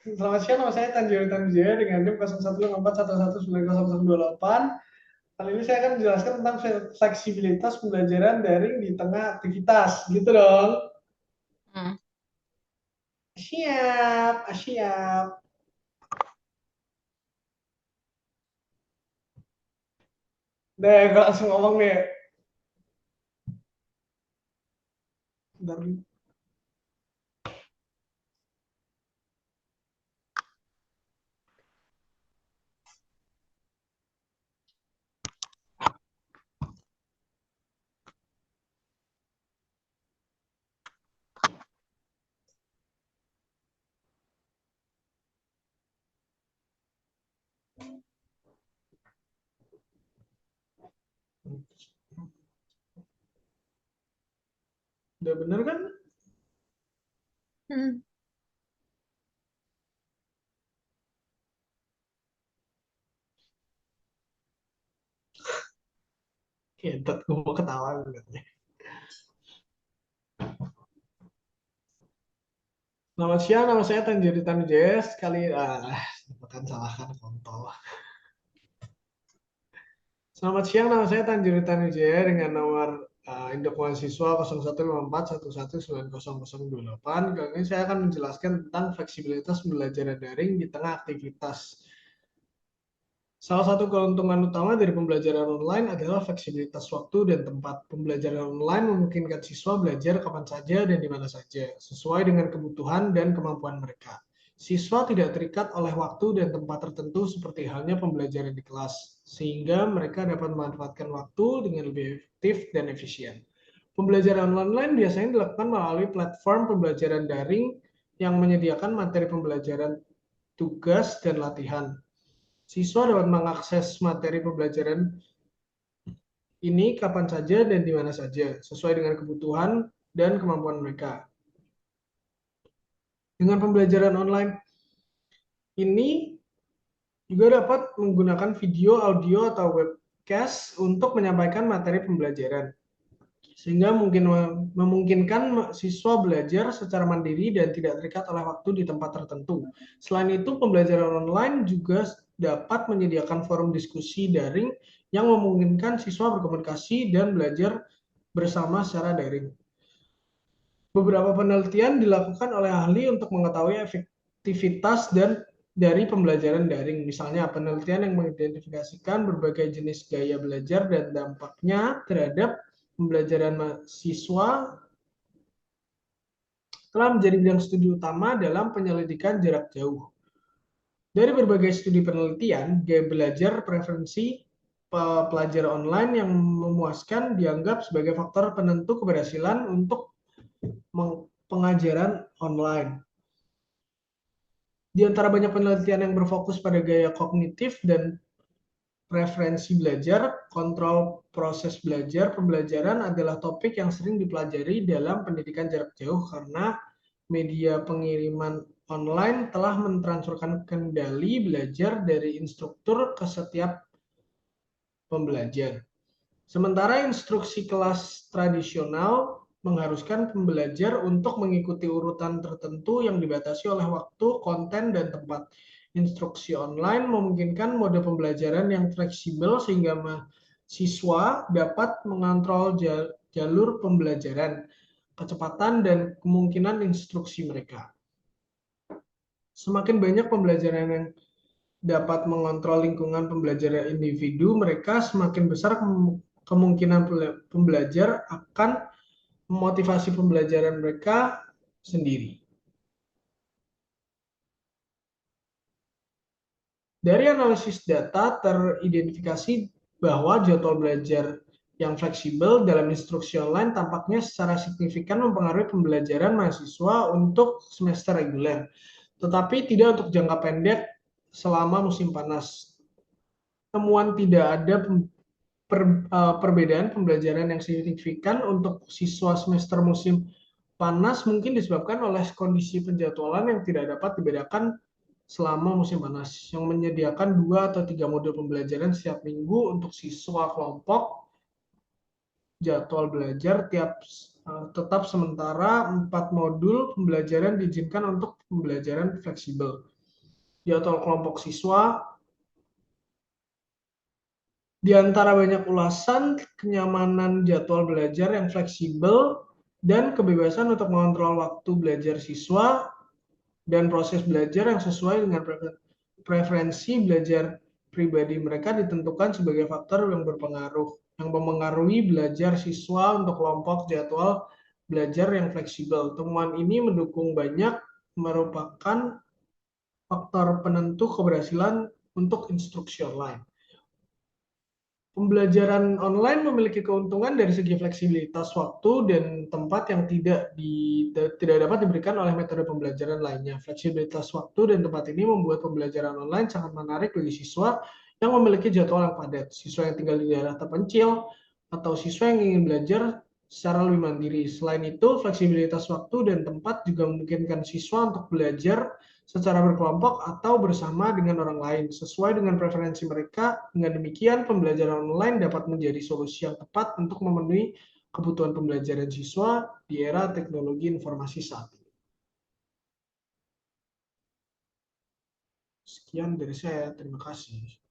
Selamat siang, nama saya Tanjiro Jaya dengan NIM 015411901028. Kali ini saya akan menjelaskan tentang fleksibilitas pembelajaran daring di tengah aktivitas. Gitu dong. Hmm. Siap, siap. Deh, gue langsung ngomong nih. Bentar. Udah bener kan? Hmm. Kentot, gue mau ketawa. Selamat siang, nama saya Tanjiro Jaya. Sekali, bukan salah kan, kontol. Selamat siang, nama saya Tanjiro Jaya dengan nomor induk mahasiswa 015411901028. Kali ini saya akan menjelaskan tentang fleksibilitas pembelajaran daring di tengah aktivitas. Salah satu keuntungan utama dari pembelajaran online adalah fleksibilitas waktu dan tempat. Pembelajaran online memungkinkan siswa belajar kapan saja dan di mana saja, sesuai dengan kebutuhan dan kemampuan mereka. Siswa tidak terikat oleh waktu dan tempat tertentu seperti halnya pembelajaran di kelas, sehingga mereka dapat memanfaatkan waktu dengan lebih efektif dan efisien. Pembelajaran online biasanya dilakukan melalui platform pembelajaran daring yang menyediakan materi pembelajaran, tugas, dan latihan. Siswa dapat mengakses materi pembelajaran ini kapan saja dan di mana saja, sesuai dengan kebutuhan dan kemampuan mereka. Dengan pembelajaran online ini juga dapat menggunakan video, audio, atau webcast untuk menyampaikan materi pembelajaran, sehingga memungkinkan siswa belajar secara mandiri dan tidak terikat oleh waktu di tempat tertentu. Selain itu, pembelajaran online juga dapat menyediakan forum diskusi daring yang memungkinkan siswa berkomunikasi dan belajar bersama secara daring. Beberapa penelitian dilakukan oleh ahli untuk mengetahui efektivitas dari pembelajaran daring. Misalnya, penelitian yang mengidentifikasikan berbagai jenis gaya belajar dan dampaknya terhadap pembelajaran mahasiswa telah menjadi bidang studi utama dalam penyelidikan jarak jauh. Dari berbagai studi penelitian, gaya belajar preferensi pelajar online yang memuaskan dianggap sebagai faktor penentu keberhasilan untuk pengajaran online. Di antara banyak penelitian yang berfokus pada gaya kognitif dan preferensi belajar, kontrol proses belajar, pembelajaran adalah topik yang sering dipelajari dalam pendidikan jarak jauh karena media pengiriman online telah mentransferkan kendali belajar dari instruktur ke setiap pembelajar. Sementara instruksi kelas tradisional mengharuskan pembelajar untuk mengikuti urutan tertentu yang dibatasi oleh waktu, konten, dan tempat. Instruksi online memungkinkan mode pembelajaran yang fleksibel sehingga mahasiswa dapat mengontrol jalur pembelajaran, kecepatan, dan kemungkinan instruksi mereka. Semakin banyak pembelajaran yang dapat mengontrol lingkungan pembelajaran individu, mereka semakin besar kemungkinan pembelajar akan memotivasi pembelajaran mereka sendiri. Dari analisis data teridentifikasi bahwa jadwal belajar yang fleksibel dalam instruksi online tampaknya secara signifikan mempengaruhi pembelajaran mahasiswa untuk semester reguler, tetapi tidak untuk jangka pendek selama musim panas. Temuan tidak ada perbedaan pembelajaran yang signifikan untuk siswa semester musim panas mungkin disebabkan oleh kondisi penjadwalan yang tidak dapat dibedakan selama musim panas, yang menyediakan 2 atau 3 modul pembelajaran setiap minggu untuk siswa kelompok. Jadwal belajar tetap sementara 4 modul pembelajaran diizinkan untuk pembelajaran fleksibel. jadwal kelompok siswa. Di antara banyak ulasan, kenyamanan jadwal belajar yang fleksibel dan kebebasan untuk mengontrol waktu belajar siswa dan proses belajar yang sesuai dengan preferensi belajar pribadi mereka ditentukan sebagai faktor yang mempengaruhi belajar siswa untuk kelompok jadwal belajar yang fleksibel. Temuan ini mendukung banyak merupakan faktor penentu keberhasilan untuk instruksi online. Pembelajaran online memiliki keuntungan dari segi fleksibilitas waktu dan tempat yang tidak dapat diberikan oleh metode pembelajaran lainnya. Fleksibilitas waktu dan tempat ini membuat pembelajaran online sangat menarik bagi siswa yang memiliki jadwal yang padat, siswa yang tinggal di daerah terpencil, atau siswa yang ingin belajar secara lebih mandiri. Selain itu, fleksibilitas waktu dan tempat juga memungkinkan siswa untuk belajar secara berkelompok atau bersama dengan orang lain, sesuai dengan preferensi mereka. Dengan demikian, pembelajaran online dapat menjadi solusi yang tepat untuk memenuhi kebutuhan pembelajaran siswa di era teknologi informasi saat ini. Sekian dari saya, terima kasih.